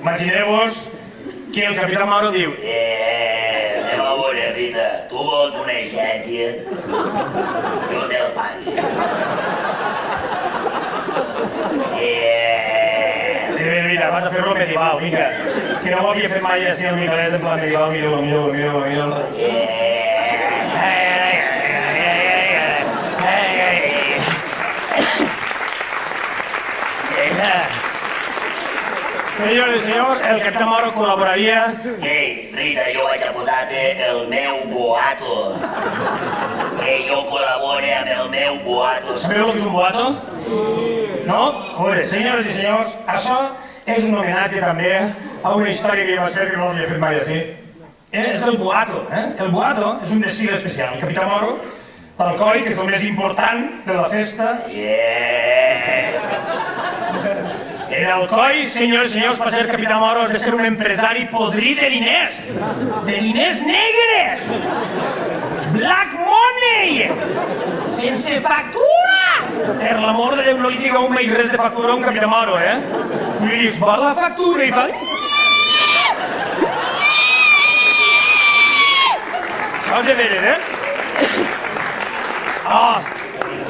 Imagineu-vos que el capità Mauro diu anem a veure, Rita, tu vols una agència? Jo te'l pagui. Mira, vas a fer-lo medieval, vinga, que no ho havia fet mai així el Miquelet en plan medieval, millor. Senyores i senyors, el capità Mauro col·laboraria... Ei, Rita, jo vaig apuntar-te el meu boato. Jo col·labore amb el meu boato. Sabeu el que és un boato? No? A veure, senyores i senyors, això és un homenatge també a una història que jo vaig fer que no l'havia fet mai així. És el boato, eh? El boato és un desfile especial. El capità Mauro, d'Alcoi, que és el més important de la festa. En Alcoi, senyors i senyors, per ser capità Mauro has de ser un empresari podrit de diners negres, black money, sense factura. Per l'amor de Déu, no li digueu mai res de factura a un capità Mauro, eh? I li dius, vol la factura? I fa... Això és de veres, eh?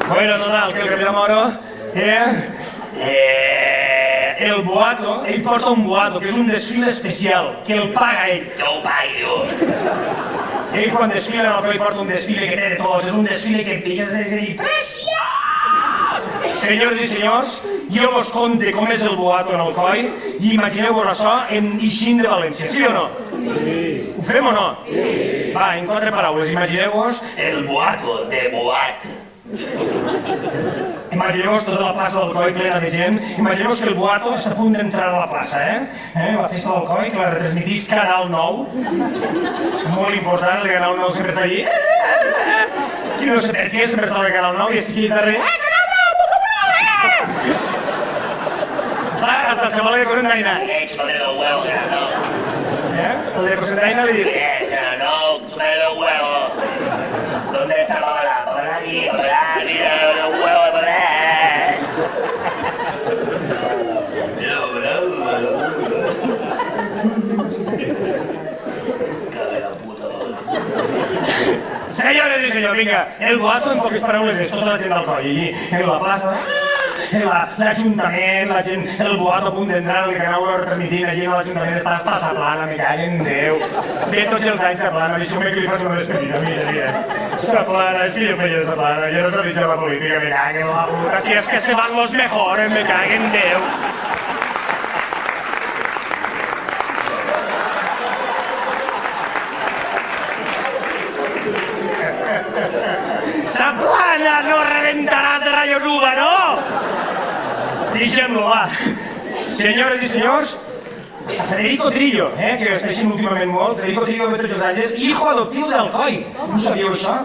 Bueno, total, que el capità Mauro, el boato, ell porta un boato, que és un desfile especial, que el paga ell. Jo ho pagui, jo. Ell quan desfila en el coll porta un desfile que té de tots, és un desfile que és a dir, preciós! Senyors i senyors, jo vos conte com és el boato en el coll i imagineu-vos això en Ixín de València, sí o no? Sí. Ho fem o no? Sí. Va, en 4 paraules, imagineu-vos el boato de boat. Imagineu-vos tota la plaça del Coi plena de gent. Imagineu-vos que el boato està a punt d'entrar a la plaça, La festa del Coi, que la retransmitís Canal 9. Molt important, el Canal 9 sempre està allí. Qui no sé per què, sempre està al Canal 9 i estic aquí darrere. Canal 9, por favor! Està hasta el xaval de Cosendaina. Chúpame los huevos, Canal 9. El de Cosendaina li diu... Canal 9, chúpame los huevos. ¿Dónde está Papalá? Papalá aquí, mira los huevos de Papalá. Caga la puta. Senyores i senyors, vinga, el boato, en poques paraules, és tota la gent del Coi. I en la plaça, l'Ajuntament, la gent, el boato a punt d'entrar, el Canal 9 retransmitint, allí a l'Ajuntament està sa plana, me caguen Déu. Ve tots els anys sa plana, deixeu-me que li faig una despedida, mira. Sa plana, és que jo feia sa plana, ja no s'ha deixat la política, me caguen la puta. Si és que se van los mejores, me caguen Déu. Sa plana no reventaràs de rayos uva, no? Deixem-lo, va. Senyores i senyors, hasta Federico Trillo, que està així últimament molt, Federico Trillo de 13 anys, és hijo adoptiu d'Alcoi. No sabíeu això?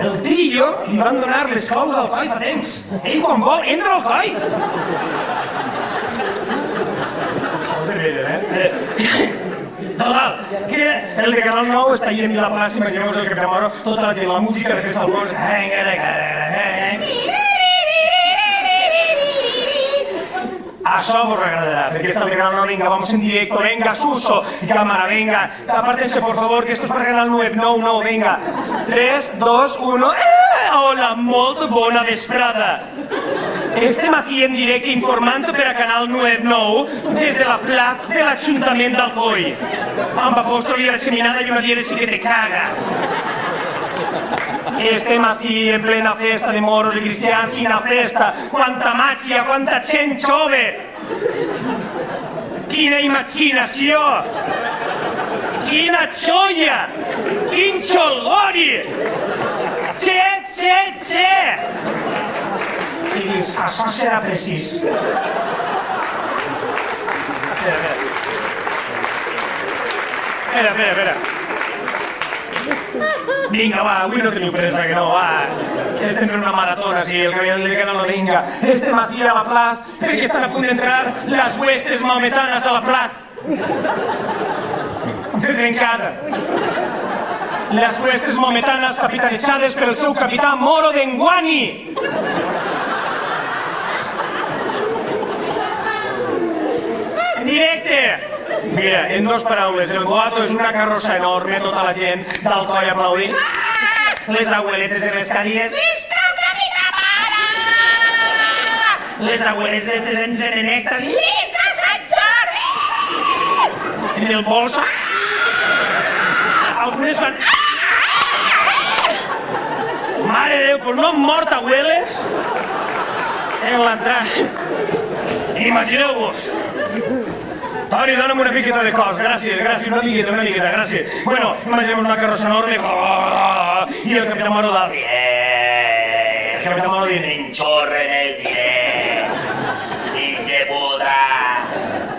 El Trillo li van donar les claus d'Alcoi fa temps. Ell quan vol entra al Coi. Això és de veure, Total, que el de Canal 9 està allà a la plaça, imagineu-vos el capità Mauro, tota la gent, la música de festa al bosc. Això vos agradará, perquè està el de Canal 9, venga, vamos en directo, venga, Suso, cámara, venga, apártense, por favor, que esto es para Canal 9, no, venga. 3, 2, 1, hola, molt bona vesprada. Estem aquí en directe informant per a Canal 9 des de la plaça de l'Ajuntament d'Alcoi. Amb apòstrof i disseminada i una dièresi que te cagas. Estem aquí en plena festa de moros i cristians. Quina festa, quanta màgia, quanta gent jove. Quina imaginació. Quina xoia. Quin xolgori. Che. I dius, això serà precís. Espera. Vinga, va, avui no teniu pressa, que no, va. Estem fent una maratona, sí, el que havia de dir que no, vinga. Estem aquí a la plaça perquè estan a punt d'entrar les huestes maometanes a la plaça. Han fet trencada. Les huestes maometanes capitanejades pel seu capità Moro d'Enguani. Directe! Mira, en dos paraules, el boato és una carrossa enorme, tota la gent del coll aplaudint. Les abueletes en les cadires. Visca el Capità Mare! Les abueletes entren en èxtasi. Visca Sant Jordi! En el bolso. Algunes fan... Mare de Déu, pues no han mort abueles en l'entrada. Imagineu-vos. Toni, dona'm una miqueta de cos, gràcies, una miqueta, gràcies. Bueno, imaginem una carrossa enorme i el Capità Moro dalt. El Capità Moro dient... Enxorren el diner. Fills de puta.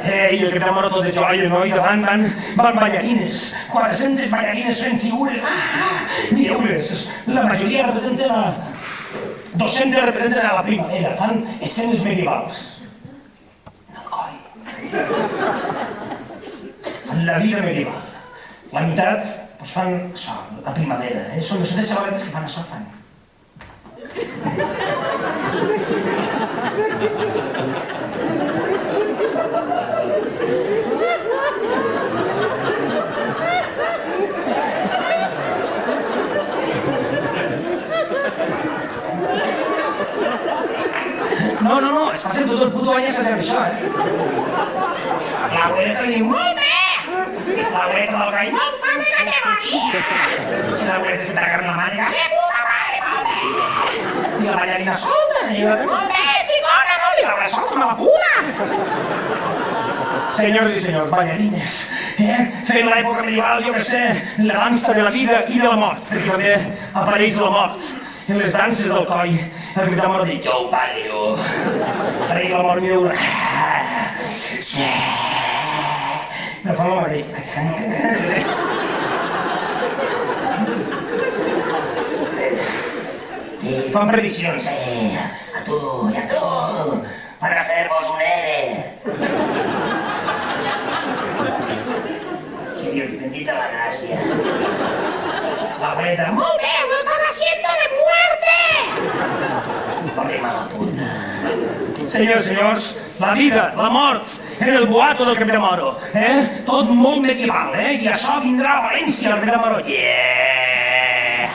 I el Capità Moro tot de joia, no? I davant van ballarines, 400 ballarines fent figures. Mireu-les, la majoria representen a... 200 representen a la primavera, fan escenes medievals. Fan la vida medieval. La meitat doncs fan això, la primavera. Són 200 xavaletes que fan això, fan. No, es passen tot el puto any assajant això, L'abueleta li diu, molt bé! L'abueleta del gall, no em fa de categoria! Si l'abueleta se traga amb la màniga, que puta mare, molt bé! I la ballarina solta, i la molt bé, xicona, no? I la solta amb la puta! Senyors i senyors, ballarines, fent l'època medieval, jo que sé, la dansa de la vida i de la mort, perquè també apareix la mort en les danses del coll. El Capità Moro diu, Jo ho pago. apareix la mort i diu, sí, però fan el mateix. Sí, fan prediccions. A tu i a tu, per a fer-vos un ERE. Què dius, bendita la gràcia. L'abueleta, Molt bé, lo están haciendo de muerte. Mort de mala puta. senyors, la vida, la mort, en el boato del Capità Moro, tot molt medieval, i això vindrà a València, el Capità Moro. Yeah!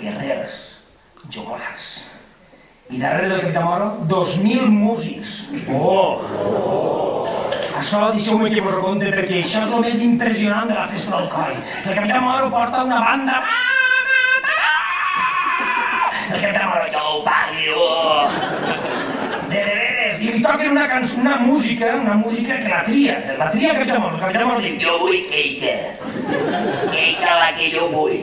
Guerrers, joglars. I darrere del Capità Moro, 2.000 músics. Això deixeu-me que vos ho conte, perquè això és el més impressionant de la festa del coll. El Capità Moro porta una banda... El Capità Moro, jo ho pago. De veres, i li toquen una música que la tria el Capità Moro. El Capità Moro diu, Jo vull queixa. Queixa la que jo vull.